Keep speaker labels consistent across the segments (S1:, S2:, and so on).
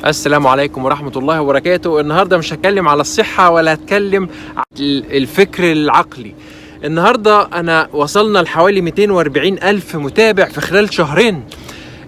S1: السلام عليكم ورحمة الله وبركاته. النهاردة مش هتكلم على الصحة ولا هتكلم على الفكر العقلي. النهاردة أنا وصلنا لحوالي 240 ألف متابع في خلال شهرين.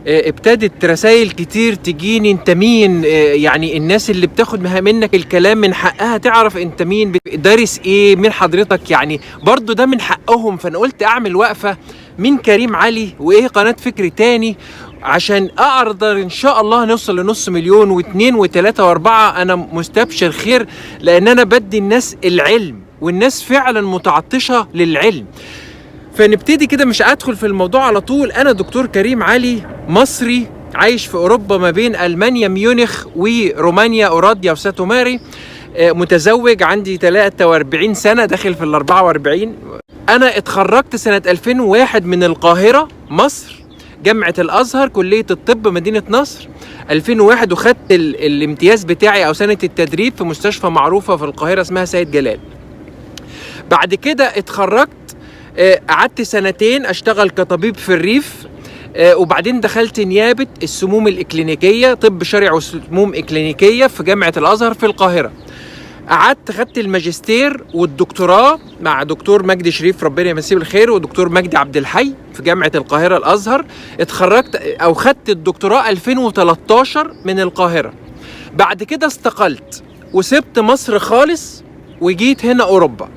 S1: ابتدت رسائل كتير تجيني، انت مين؟ يعني الناس اللي بتاخد منك الكلام من حقها تعرف انت مين، دارس ايه، مين حضرتك، يعني برضو ده من حقهم. فانا قلت اعمل وقفة مين كريم علي وايه قناة فكر تاني عشان اقدر ان شاء الله نوصل لنص مليون واثنين وثلاثة واربعة. انا مستبشر خير لان انا بدي الناس العلم، والناس فعلا متعطشة للعلم. فنبتدي كده، مش هدخل في الموضوع على طول. انا دكتور كريم علي، مصري عايش في اوروبا ما بين المانيا ميونخ ورومانيا اوراديا وساتو ماري. متزوج، عندي 43 سنة داخل في ال 44. انا اتخرجت سنة 2001 من القاهرة مصر، جامعة الازهر، كلية الطب مدينة نصر 2001، وخدت الامتياز بتاعي او سنة التدريب في مستشفى معروفة في القاهرة اسمها سيد جلال. بعد كده اتخرجت، قعدت سنتين اشتغل كطبيب في الريف، وبعدين دخلت نيابة السموم الإكلينيكية، طب شرعي وسموم إكلينيكية في جامعة الأزهر في القاهرة. قعدت خدت الماجستير والدكتوراه مع دكتور مجدي شريف ربنا يمسيه بالخير ودكتور مجدي عبد الحي في جامعة القاهرة الأزهر. اتخرجت أو خدت الدكتوراه 2013 من القاهرة. بعد كده استقلت وسبت مصر خالص وجيت هنا أوروبا.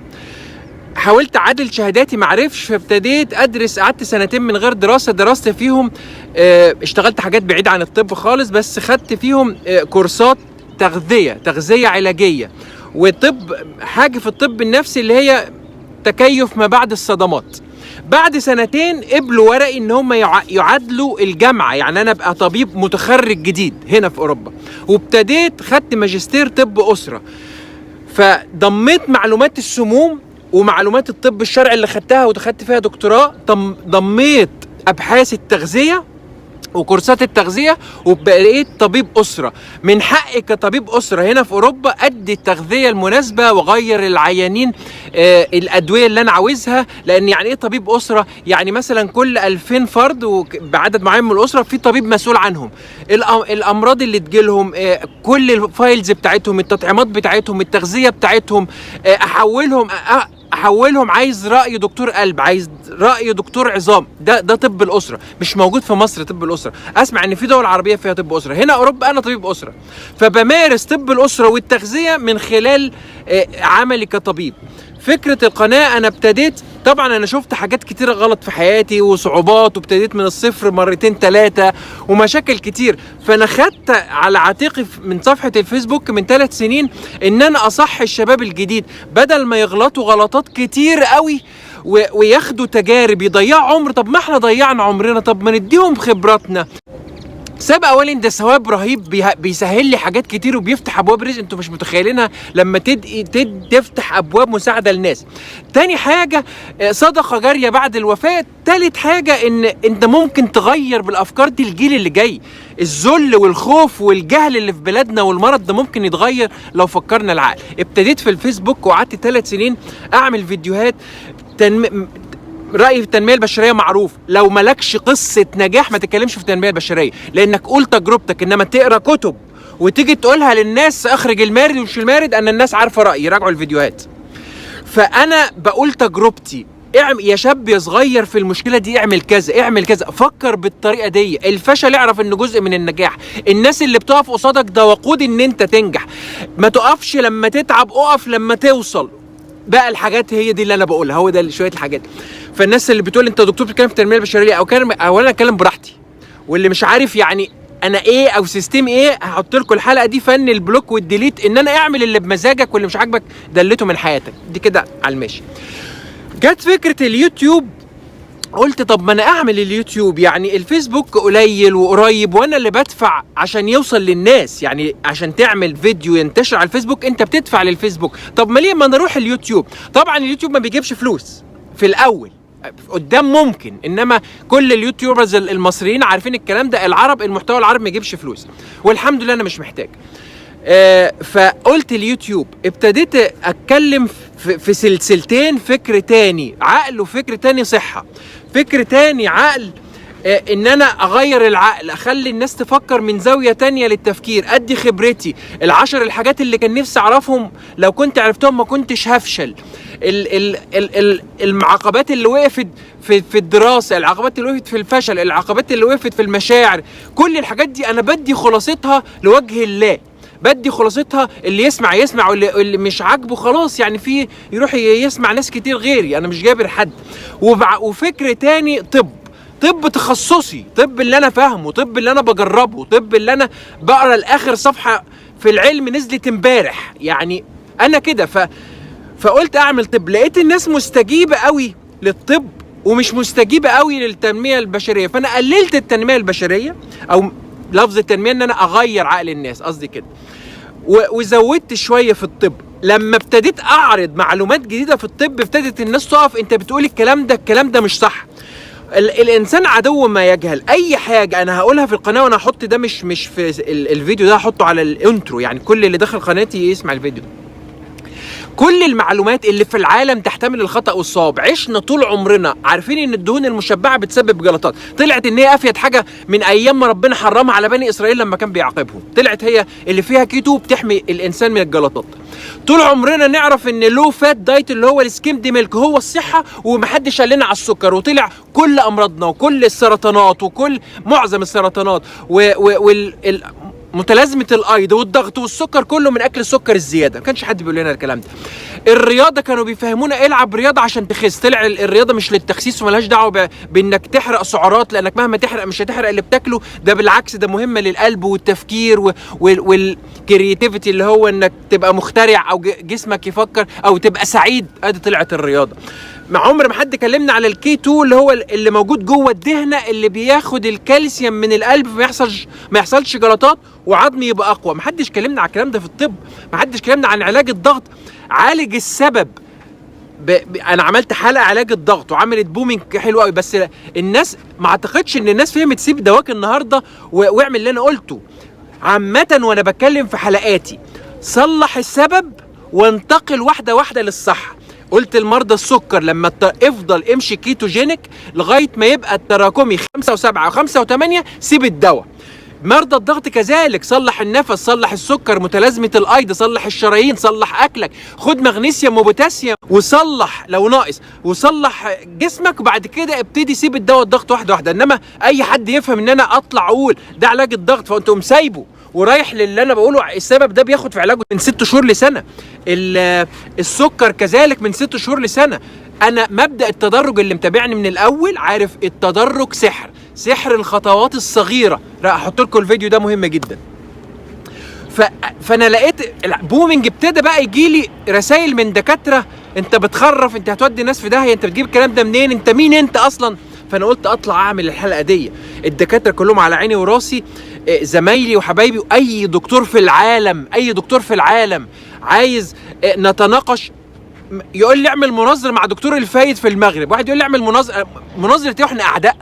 S1: حاولت اعادل شهاداتي معرفش، فابتديت ادرس. قعدت سنتين من غير دراسه، درست فيهم اشتغلت حاجات بعيده عن الطب خالص، بس خدت فيهم كورسات تغذيه علاجيه وطب، حاجه في الطب النفسي اللي هي تكيف ما بعد الصدمات. بعد سنتين قبلوا ورقي ان هم يعادلوا الجامعه، يعني انا ابقى طبيب متخرج جديد هنا في اوروبا. وابتديت خدت ماجستير طب اسره، فضميت معلومات السموم ومعلومات الطب الشرعي اللي خدتها ودخلت فيها دكتوراه، ضميت ابحاث التغذيه وكورسات التغذيه، وبقيت طبيب اسره. من حقي كطبيب اسره هنا في اوروبا ادي التغذيه المناسبه واغير العيانين الادويه اللي انا عاوزها. لان يعني ايه طبيب اسره؟ يعني مثلا كل 2000 فرد وبعدد معين من الاسره في طبيب مسؤول عنهم، الامراض اللي تجيلهم، كل الفايلز بتاعتهم، التطعيمات بتاعتهم، التغذيه بتاعتهم، احولهم. عايز راي دكتور قلب، عايز راي دكتور عظام، ده طب الاسره. مش موجود في مصر طب الاسره. اسمع ان في دول عربيه فيها طب اسره، هنا اوروبا انا طبيب اسره، فبمارس طب الاسره والتغذيه من خلال عملي كطبيب. فكره القناه، انا ابتديت طبعا انا شفت حاجات كتيره غلط في حياتي وصعوبات، وابتديت من الصفر مرتين ثلاثه ومشاكل كتير. فانا خدت على عاتقي من صفحه الفيسبوك من 3 سنين ان انا اصحي الشباب الجديد بدل ما يغلطوا غلطات كتير قوي وياخدوا تجارب يضيعوا عمر. طب ما احنا ضيعنا عمرنا، طب ما نديهم خبراتنا. سبق اولا ده ثواب رهيب، بيسهل لي حاجات كتير وبيفتح ابواب رزق انتوا مش متخيلينها لما تفتح ابواب مساعده للناس. تاني حاجه صدقه جاريه بعد الوفاه. تالت حاجه ان انت ممكن تغير بالافكار دي الجيل اللي جاي. الذل والخوف والجهل اللي في بلادنا والمرض ده ممكن يتغير لو فكرنا العقل. ابتديت في الفيسبوك وقعدت 3 سنين اعمل فيديوهات رأيي في التنمية البشرية معروف. لو مالكش قصة نجاح ما تتكلمش في التنمية البشرية، لأنك قول تجربتك. إنما تقرأ كتب وتيجي تقولها للناس أخرج المارد ومش المارد، أن الناس عارفة رأيي، راجعوا الفيديوهات. فأنا بقول تجربتي. يا شاب يا صغير في المشكلة دي اعمل كذا، اعمل كذا، فكر بالطريقة دي. الفشل اعرف إنه جزء من النجاح. الناس اللي بتقف قصادك ده وقود إن أنت تنجح. ما تقفش لما تتعب، اقف لما توصل. بقى الحاجات هي دي اللي انا بقولها، هو ده شويه الحاجات. فالناس اللي بتقول انت دكتور بتتكلم في التنميه البشريه او انا اتكلم براحتي، واللي مش عارف يعني انا ايه او سيستم ايه، هحط لكم الحلقه دي فن البلوك والديليت، ان انا اعمل اللي بمزاجك واللي مش عاجبك دلته من حياتك دي كده على الماشي. جت فكره اليوتيوب، قلت طب ما انا اعمل اليوتيوب، يعني الفيسبوك قليل وقريب وانا اللي بدفع عشان يوصل للناس. يعني عشان تعمل فيديو ينتشر على الفيسبوك انت بتدفع للفيسبوك، طب ما ليه ما نروح اليوتيوب؟ طبعا اليوتيوب ما بيجيبش فلوس في الاول، قدام ممكن، انما كل اليوتيوبرز المصريين عارفين الكلام ده. المحتوى العربي ما يجيبش فلوس، والحمد لله انا مش محتاج. فقلت اليوتيوب. ابتديت اتكلم في سلسلتين، فكر تاني عقل وفكر تاني صحة. فكر تاني عقل ان انا اغير العقل، اخلي الناس تفكر من زاوية تانية للتفكير، ادي خبرتي، ال10 الحاجات اللي كان نفسي اعرفهم لو كنت عرفتهم ما كنتش هفشل، العقبات اللي وقفت في الدراسة، العقبات اللي وقفت في الفشل، العقبات اللي وقفت في المشاعر، كل الحاجات دي انا بدي خلاصتها لوجه الله، بدي خلاصتها. اللي يسمع واللي مش عاجبه خلاص، يعني في يروح يسمع ناس كتير غيري، انا مش جابر حد. وفكر تاني، طب تخصصي، طب اللي انا فاهمه، طب اللي انا بجربه، طب اللي انا بقرا لاخر صفحة في العلم نزلت امبارح، يعني انا كده. فقلت اعمل طب، لقيت الناس مستجيبة قوي للطب ومش مستجيبة قوي للتنمية البشرية، فانا قللت التنمية البشرية، او لفظ التنمية ان انا اغير عقل الناس، قصدي كده، وزودت شوية في الطب. لما ابتديت اعرض معلومات جديدة في الطب ابتدت الناس تقف، انت بتقول الكلام ده مش صح. الانسان عدو ما يجهل. اي حاجة انا هقولها في القناة، وانا هحط ده مش في الفيديو ده، هحطه على الانترو، يعني كل اللي داخل قناتي يسمع الفيديو. كل المعلومات اللي في العالم تحتمل الخطأ والصواب. عشنا طول عمرنا عارفين ان الدهون المشبعة بتسبب جلطات، طلعت ان هي افيد حاجة من ايام ما ربنا حرمها على بني اسرائيل لما كان بيعاقبهم، طلعت هي اللي فيها كيتو بتحمي الانسان من الجلطات. طول عمرنا نعرف ان لو فات دايت اللي هو السكيمد ميلك هو الصحة، ومحدش قال لنا على السكر، وطلع كل امراضنا وكل السرطانات وكل معظم السرطانات متلازمة الايض والضغط والسكر كله من اكل السكر الزياده. ما كانش حد بيقول لنا الكلام ده. الرياضه كانوا بيفهمونا العب رياضه عشان تخس، طلع الرياضه مش للتخسيس وملهاش دعوه بانك تحرق سعرات، لانك مهما تحرق مش هتحرق اللي بتاكله، ده بالعكس ده مهمه للقلب والتفكير والكرياتيفيتي اللي هو انك تبقى مخترع او جسمك يفكر او تبقى سعيد. ادي طلعت الرياضه. مع عمر ما حد كلمنا على الكي 2 اللي هو اللي موجود جوه الدهنه اللي بياخد الكالسيوم من القلب ما يحصلش جلطات وعظمي يبقى اقوى. ما حدش كلمنا على الكلام ده في الطب. ما حدش كلمنا عن علاج الضغط. عالج السبب. انا عملت حلقه علاج الضغط وعملت بومينج حلو قوي، بس الناس ما اعتقدش ان الناس فهمت. سيب دواك النهارده واعمل اللي انا قلته عامه وانا بتكلم في حلقاتي. صلح السبب وانتقل واحده واحده للصح. قلت لمرضى السكر لما افضل امشي كيتوجينيك لغايه ما يبقى التراكمي 5 و7 و5 و8 سيب الدواء. مرضى الضغط كذلك، صلح النفس، صلح السكر، متلازمه الايض، صلح الشرايين، صلح اكلك، خد مغنيسيوم وبوتاسيوم وصلح لو ناقص، وصلح جسمك، وبعد كده ابتدي سيب الدواء الضغط واحده واحده. انما اي حد يفهم ان انا اطلع اقول ده علاج الضغط فانت قوم سايبه ورايح للي انا بقوله، السبب ده بياخد في علاجه من 6 شهور لسنه. السكر كذلك من 6 شهور لسنه. انا مبدا التدرج اللي متابعني من الاول عارف التدرج سحر الخطوات الصغيره. راح احط لكم الفيديو ده مهم جدا. فانا لقيت بومينج ابتدى بقى يجي لي رسائل من دكاتره، انت بتخرف، انت هتودي الناس في داهيه، انت بتجيب الكلام ده منين، انت مين انت اصلا؟ فانا قلت اطلع اعمل الحلقه دي. الدكاتره كلهم على عيني وراسي، زمايلي وحبايبي، واي دكتور في العالم عايز نتناقش. يقول لي اعمل مناظره مع دكتور الفايد في المغرب، واحد يقول لي اعمل مناظره ايه واحنا اعداء؟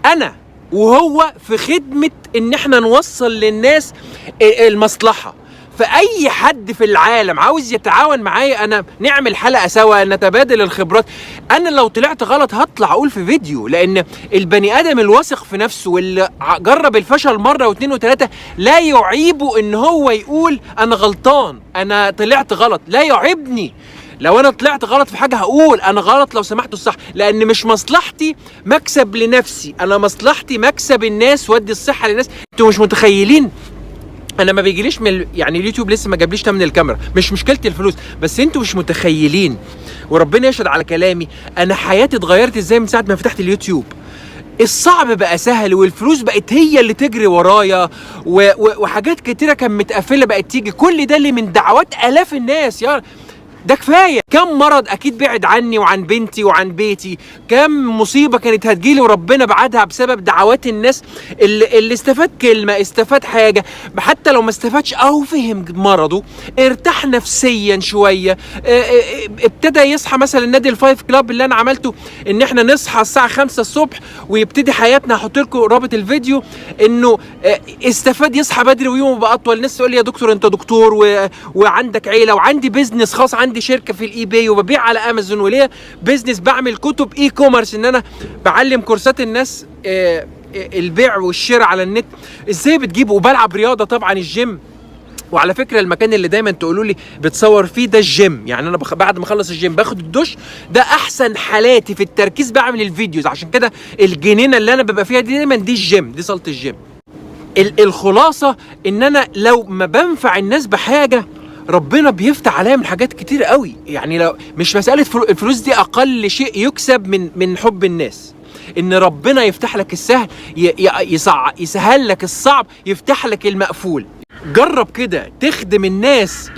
S1: انا وهو في خدمه ان احنا نوصل للناس المصلحه. فاي حد في العالم عاوز يتعاون معايا انا نعمل حلقه سوا، نتبادل الخبرات. انا لو طلعت غلط هطلع اقول في فيديو، لان البني ادم الواثق في نفسه واللي جرب الفشل مره واثنين وثلاثه لا يعيبه ان هو يقول انا غلطان، انا طلعت غلط، لا يعيبني. لو انا طلعت غلط في حاجه هقول انا غلط لو سمحتوا الصح، لان مش مصلحتي مكسب لنفسي، انا مصلحتي مكسب الناس وادي الصحه للناس. انتوا مش متخيلين، انا ما بيجيليش يعني اليوتيوب لسه ما جابليش تمن الكاميرا، مش مشكلتي الفلوس، بس انتوا مش متخيلين وربنا يشهد على كلامي انا حياتي اتغيرت ازاي من ساعه ما فتحت اليوتيوب. الصعب بقى سهل، والفلوس بقت هي اللي تجري ورايا، وحاجات كتيره كان متقفله بقت تيجي. كل ده اللي من دعوات الاف الناس. يا ده كفايه. كم مرض اكيد بعد عني وعن بنتي وعن بيتي، كم مصيبه كانت هتجيلي وربنا بعدها بسبب دعوات الناس. اللي استفاد كلمه، استفاد حاجه، حتى لو ما استفادش او فهم مرضه، ارتاح نفسيا شويه، ابتدى يصحى. مثلا النادي الفايف كلاب اللي انا عملته، ان احنا نصحى الساعه 5 الصبح ويبتدي حياتنا. هحط لكم رابط الفيديو، انه استفاد يصحى بدري ويومه بقى اطول. الناس تقول لي يا دكتور انت دكتور وعندك عيله وعندي بيزنس خاص، عندي شركه في الاي باي وببيع على امازون، وليا بيزنس بعمل كتب اي كوميرس، ان انا بعلم كورسات الناس البيع والشراء على النت ازاي بتجيبه، وبلعب رياضه طبعا الجيم. وعلى فكره المكان اللي دايما تقولوا لي بتصور فيه ده الجيم، يعني انا بعد ما اخلص الجيم باخد الدش، ده احسن حالاتي في التركيز بعمل الفيديوز. عشان كده الجنينه اللي انا ببقى فيها دي دايما دي الجيم، دي صاله الجيم. الخلاصه ان انا لو ما بنفع الناس بحاجه ربنا بيفتح عليا من حاجات كتير قوي. يعني لو مش مساله الفلوس دي اقل شيء يكسب من حب الناس، ان ربنا يفتح لك السهل، يسهل لك الصعب، يفتح لك المقفول. جرب كده تخدم الناس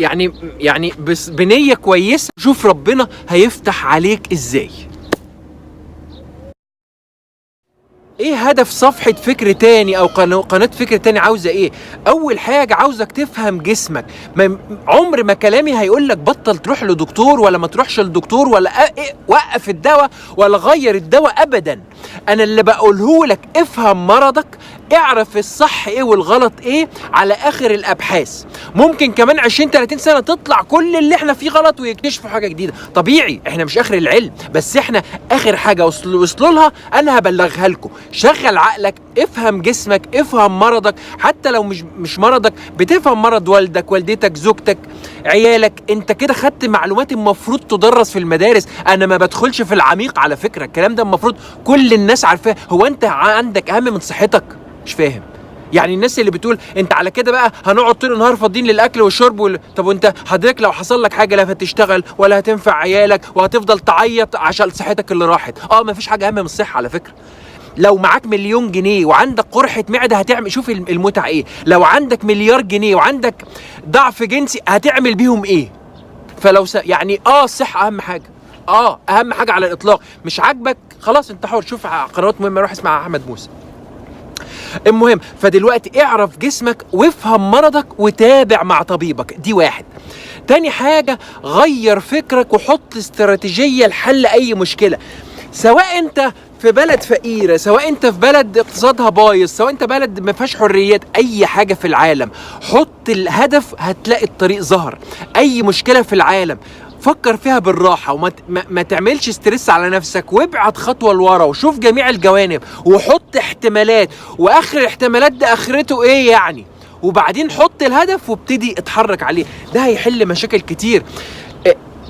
S1: يعني بس بنية كويسة، شوف ربنا هيفتح عليك ازاي. ايه هدف صفحة فكر تاني او قناة فكر تاني؟ عاوزة ايه؟ اول حاجة عاوزك تفهم جسمك. عمر ما كلامي هيقولك بطل تروح لدكتور ولا ما تروحش للدكتور ولا وقف الدواء ولا غير الدواء ابدا. انا اللي بقوله لك افهم مرضك، اعرف الصح ايه والغلط ايه على اخر الابحاث. ممكن كمان 20-30 سنة تطلع كل اللي احنا فيه غلط ويكتشفوا حاجة جديدة، طبيعي، احنا مش اخر العلم، بس احنا اخر حاجة وصلوا لها انا هبلغها لكم. شغل عقلك، افهم جسمك، افهم مرضك، حتى لو مش مرضك بتفهم مرض والدك، والدتك، زوجتك، عيالك. انت كده خدت معلومات المفروض تدرس في المدارس. انا ما بدخلش في العميق على فكرة، الكلام ده المفروض كل الناس عارفاه. هو انت عندك اهم من صحتك؟ مش فاهم. يعني الناس اللي بتقول انت على كده بقى هنقعد طول النهار فاضيين للاكل والشرب طب وانت حضرتك لو حصل لك حاجه لا هتشتغل ولا هتنفع عيالك وهتفضل تعيط عشان صحتك اللي راحت. مفيش حاجه اهم من الصحه على فكره. لو معاك 1,000,000 جنيه وعندك قرحة معدة هتعمل، شوف المتعة ايه. لو عندك 1,000,000,000 جنيه وعندك ضعف جنسي هتعمل بيهم ايه؟ فلو يعني الصحة اهم حاجة، اهم حاجة على الاطلاق. مش عاجبك خلاص انت حر، شوف قنوات مهمة، روح اسمع احمد موسى. المهم، فدلوقتي اعرف جسمك وافهم مرضك وتابع مع طبيبك، دي واحد. تاني حاجة، غير فكرك وحط استراتيجية لحل اي مشكلة، سواء انت في بلد فقيرة، سواء انت في بلد اقتصادها بايظ، سواء انت بلد ما فيهاش حريات، اي حاجة في العالم حط الهدف هتلاقي الطريق ظهر. اي مشكلة في العالم فكر فيها بالراحة وما تعملش ستريس على نفسك، وابعد خطوة لورا وشوف جميع الجوانب وحط احتمالات، واخر الاحتمالات ده اخرته ايه يعني، وبعدين حط الهدف وابتدي اتحرك عليه. ده هيحل مشاكل كتير.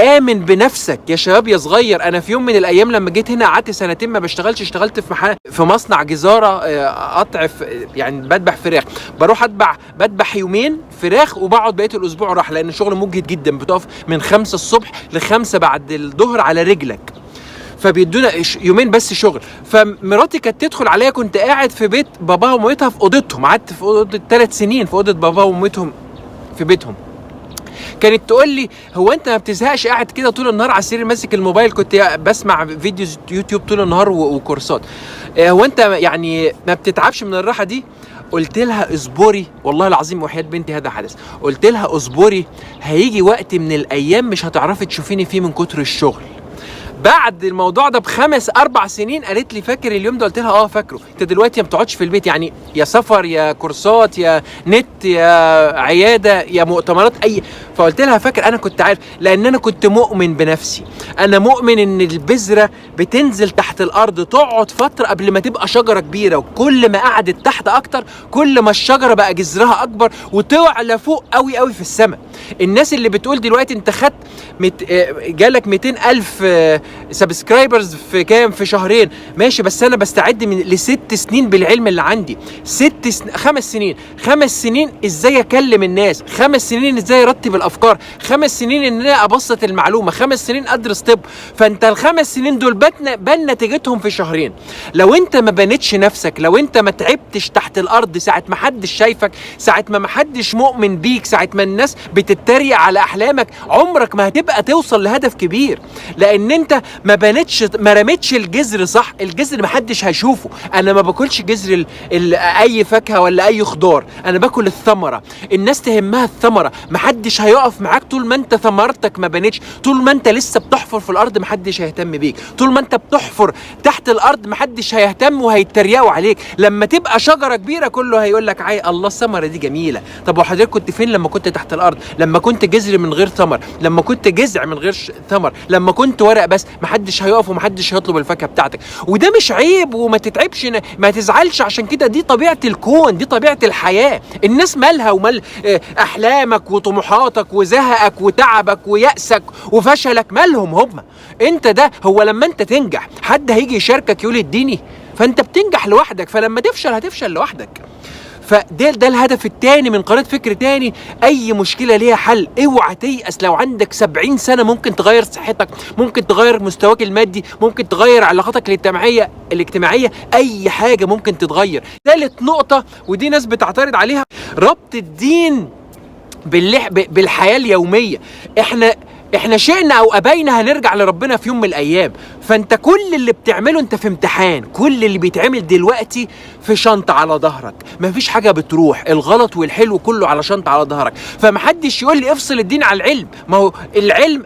S1: آمن بنفسك يا شباب يا صغير. أنا في يوم من الأيام لما جيت هنا قعدت 2 سنين ما بشتغلش، اشتغلت في مصنع جزارة، قطع يعني بذبح فراخ. بروح بذبح يومين فراخ وبقعد بقية الأسبوع راح، لأن الشغل مجهد جدا، بتقف من 5 الصبح ل5 بعد الظهر على رجلك، فبيدونا يومين بس شغل. فمراتي كانت تدخل عليا، كنت قاعد في بيت باباها ومامتها في أوضتهم، قعدت في أوضة 3 سنين في أوضة باباها ومامتهم في بيتهم. كانت تقول لي هو انت ما بتزهقش قاعد كده طول النهار على السرير ماسك الموبايل؟ كنت بسمع فيديوز يوتيوب طول النهار وكورسات. هو انت يعني ما بتتعبش من الراحه دي؟ قلت لها اصبري، والله العظيم وحياة بنتي هذا حدث. قلت لها اصبري، هيجي وقت من الايام مش هتعرفي تشوفيني فيه من كتر الشغل. بعد الموضوع ده ب5-4 سنين قالت لي فاكر اليوم ده؟ قلت لها فاكره. انت دلوقتي ما بتقعدش في البيت، يعني يا سفر يا كورسات يا نت يا عياده يا مؤتمرات فقلت لها فاكر. انا كنت عارف، لان انا كنت مؤمن بنفسي. انا مؤمن ان البذره بتنزل تحت الارض تقعد فتره قبل ما تبقى شجره كبيره، وكل ما قعدت تحت اكتر كل ما الشجره بقى جذرها اكبر وتعلى فوق قوي قوي في السماء. الناس اللي بتقول دلوقتي انت خدت جالك 200,000 سبسكرايبرز في كام؟ في شهرين، ماشي، بس انا بستعد ل6 سنين بالعلم اللي عندي. 5 سنين ازاي اكلم الناس، 5 سنين ازاي ارتب الافكار، 5 سنين ان انا ابسط المعلومه، 5 سنين ادرس طب. فانت ال5 سنين دول بان نتيجتهم في شهرين. لو انت ما بنيتش نفسك، لو انت ما تعبتش تحت الارض ساعه ما حدش شايفك، ساعه ما حدش مؤمن بيك، ساعه ما الناس بتتريق على احلامك، عمرك ما هتبقى توصل لهدف كبير. لان انت ما رميتش الجذر صح. الجذر ما حدش هيشوفه. انا ما باكلش جذر اي فاكهه ولا اي خضار، انا باكل الثمره. الناس تهمها الثمره، ما حدش هيقف معاك طول ما انت ثمرتك ما بنتش. طول ما انت لسه بتحفر في الارض ما حدش هيهتم بيك. طول ما انت بتحفر تحت الارض ما حدش هيهتم وهيتريقوا عليك. لما تبقى شجره كبيره كله هيقول لك الله الثمره دي جميله. طب وحضرتك كنت فين لما كنت تحت الارض؟ لما كنت جذر من غير ثمر، لما كنت جذع من غير ثمر، لما كنت ورق بس، محدش هيقف ومحدش هيطلب الفاكهه بتاعتك. وده مش عيب وما تتعبش، ما تزعلش، عشان كده دي طبيعه الكون، دي طبيعه الحياه. الناس مالها ومال احلامك وطموحاتك وزهقك وتعبك ويأسك وفشلك، مالهم هم؟ انت ده هو لما انت تنجح حد هيجي يشاركك يقول اديني؟ فانت بتنجح لوحدك، فلما تفشل هتفشل لوحدك. فده الهدف التاني من قناة فكر تاني. اي مشكلة ليها حل، اوعى تيأس. لو عندك 70 سنة ممكن تغير صحتك، ممكن تغير مستواك المادي، ممكن تغير علاقاتك الاجتماعية، اي حاجة ممكن تتغير. ثالث نقطة، ودي ناس بتعترض عليها، ربط الدين بالحياة اليومية. احنا شئنا او ابينا هنرجع لربنا في يوم من الايام. فانت كل اللي بتعمله انت في امتحان، كل اللي بيتعمل دلوقتي في شنطة على ظهرك، مفيش حاجة بتروح، الغلط والحلو كله على شنطة على ظهرك. فمحدش يقول لي افصل الدين على العلم. ما هو العلم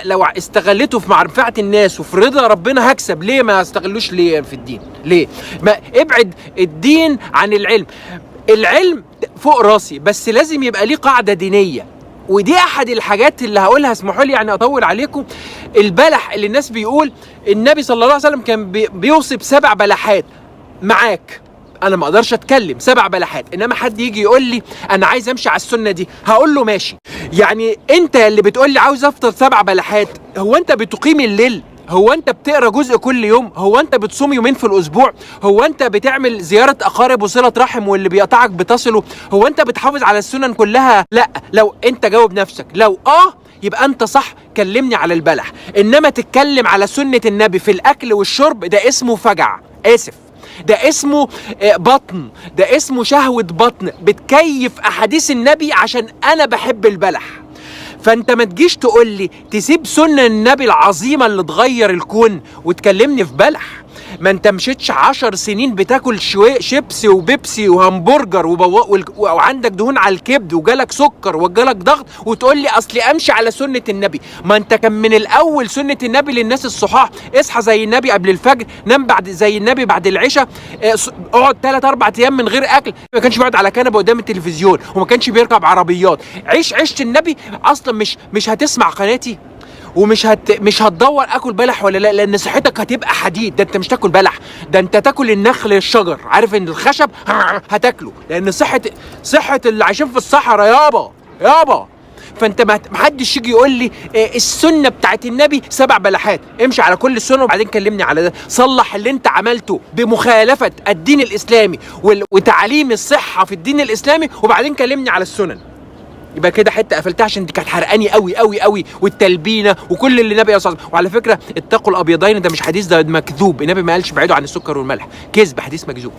S1: لو استغلته في معرفة الناس وفي رضا ربنا هكسب. ليه ما استغلوش ليه في الدين؟ ليه ما ابعد الدين عن العلم؟ العلم فوق راسي، بس لازم يبقى ليه قاعدة دينية. ودي احد الحاجات اللي هقولها، اسمحوا لي يعني اطول عليكم. البلح اللي الناس بيقول النبي صلى الله عليه وسلم كان بيوصي ب7 بلحات. معاك، انا ما اقدرش اتكلم 7 بلحات، انما حد يجي يقول لي انا عايز امشي على السنه دي، هقول له ماشي. يعني انت اللي بتقول لي عاوز افطر 7 بلحات، هو انت بتقيم الليل؟ هو انت بتقرا جزء كل يوم؟ هو انت بتصوم يومين في الاسبوع؟ هو انت بتعمل زياره اقارب وصله رحم واللي بيقطعك بتصله؟ هو انت بتحافظ على السنن كلها؟ لا. لو انت جاوب نفسك لو يبقى انت صح، كلمني على البلح. انما تتكلم على سنه النبي في الاكل والشرب، ده اسمه فجع، اسف، ده اسمه بطن، ده اسمه شهوه بطن، بتكيف احاديث النبي عشان انا بحب البلح. فانت ما تجيش تقول لي تسيب سنة النبي العظيمة اللي تغير الكون وتكلمني في بلح. ما انت مشيتش 10 سنين بتاكل شيبسي وبيبسي وهمبرجر وعندك دهون على الكبد وجالك سكر وجالك ضغط وتقول لي اصلي امشي على سنة النبي. ما انت كان من الاول سنة النبي للناس الصحاح، اصحى زي النبي قبل الفجر، نام بعد زي النبي بعد العشاء، اقعد 3-4 ايام من غير اكل، ما كانش بيقعد على كنبه قدام التلفزيون وما كانش بيركب عربيات. عيش النبي. اصلا مش هتسمع قناتي ومش مش هتدور اكل بلح ولا لا، لان صحتك هتبقى حديد. ده انت مش تاكل بلح، ده انت تاكل النخل الشجر، عارف ان الخشب هتاكله، لان صحه اللي عايشين في الصحراء يابا. فانت ما حدش يجي يقول لي السنه بتاعت النبي 7 بلحات، امشي على كل السنه وبعدين كلمني على ده. صلح اللي انت عملته بمخالفه الدين الاسلامي وتعليم الصحه في الدين الاسلامي وبعدين كلمني على السنن. يبقى كده حته قفلتها، عشان دي كانت حرقاني قوي قوي قوي، والتلبينه وكل اللي النبي صلى الله عليه وسلم. وعلى فكره اتقوا الابيضين ده مش حديث، ده مكذوب. النبي ما قالش بعيدوا عن السكر والملح، كذب، حديث مكذوب.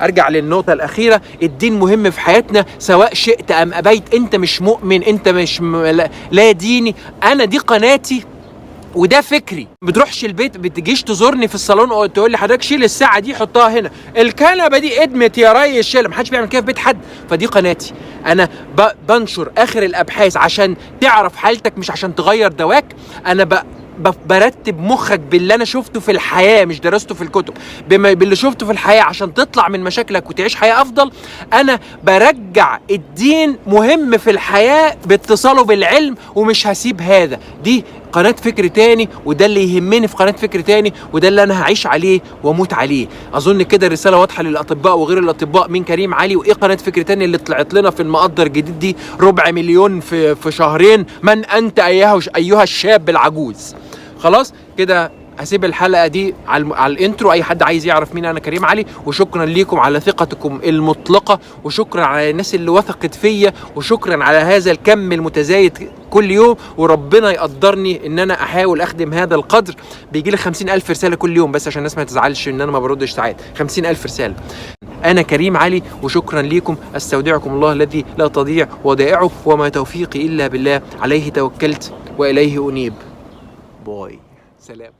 S1: ارجع للنقطه الاخيره، الدين مهم في حياتنا سواء شئت ام ابيت. انت مش مؤمن، انت مش لا ديني، انا دي قناتي وده فكري. ما بتروحش البيت، بتجيش تزورني في الصالون تقول لي حضرتك شيل الساعه دي حطها هنا، الكنبه دي ادمت يا ريس شيلها. محدش بيعمل كده في بيت حد. فدي قناتي، انا بنشر اخر الابحاث عشان تعرف حالتك مش عشان تغير دواك. انا برتب مخك باللي انا شفته في الحياه، مش درسته في الكتب، باللي شفته في الحياه عشان تطلع من مشاكلك وتعيش حياه افضل. انا برجع الدين مهم في الحياه باتصاله بالعلم، ومش هسيب هذا. دي قناه فكر تاني، وده اللي يهمني في قناه فكر تاني، وده اللي انا هعيش عليه واموت عليه. اظن كده الرساله واضحه للاطباء وغير الاطباء مين كريم علي وايه قناه فكر تاني اللي طلعت لنا في المقدر الجديد دي 400 مليون في شهرين. من انت ايها الشاب العجوز. خلاص كده هسيب الحلقه دي على الانترو. اي حد عايز يعرف مين انا كريم علي. وشكرا ليكم على ثقتكم المطلقه، وشكرا على الناس اللي وثقت فيا، وشكرا على هذا الكم المتزايد كل يوم. وربنا يقدرني ان انا احاول اخدم هذا القدر. بيجي لي 50,000 رساله كل يوم، بس عشان الناس ما تزعلش ان انا ما بردش ساعات. 50,000 رساله. انا كريم علي، وشكرا ليكم. استودعكم الله الذي لا تضيع ودائعه، وما توفيقي الا بالله، عليه توكلت واليه انيب. باي، سلام.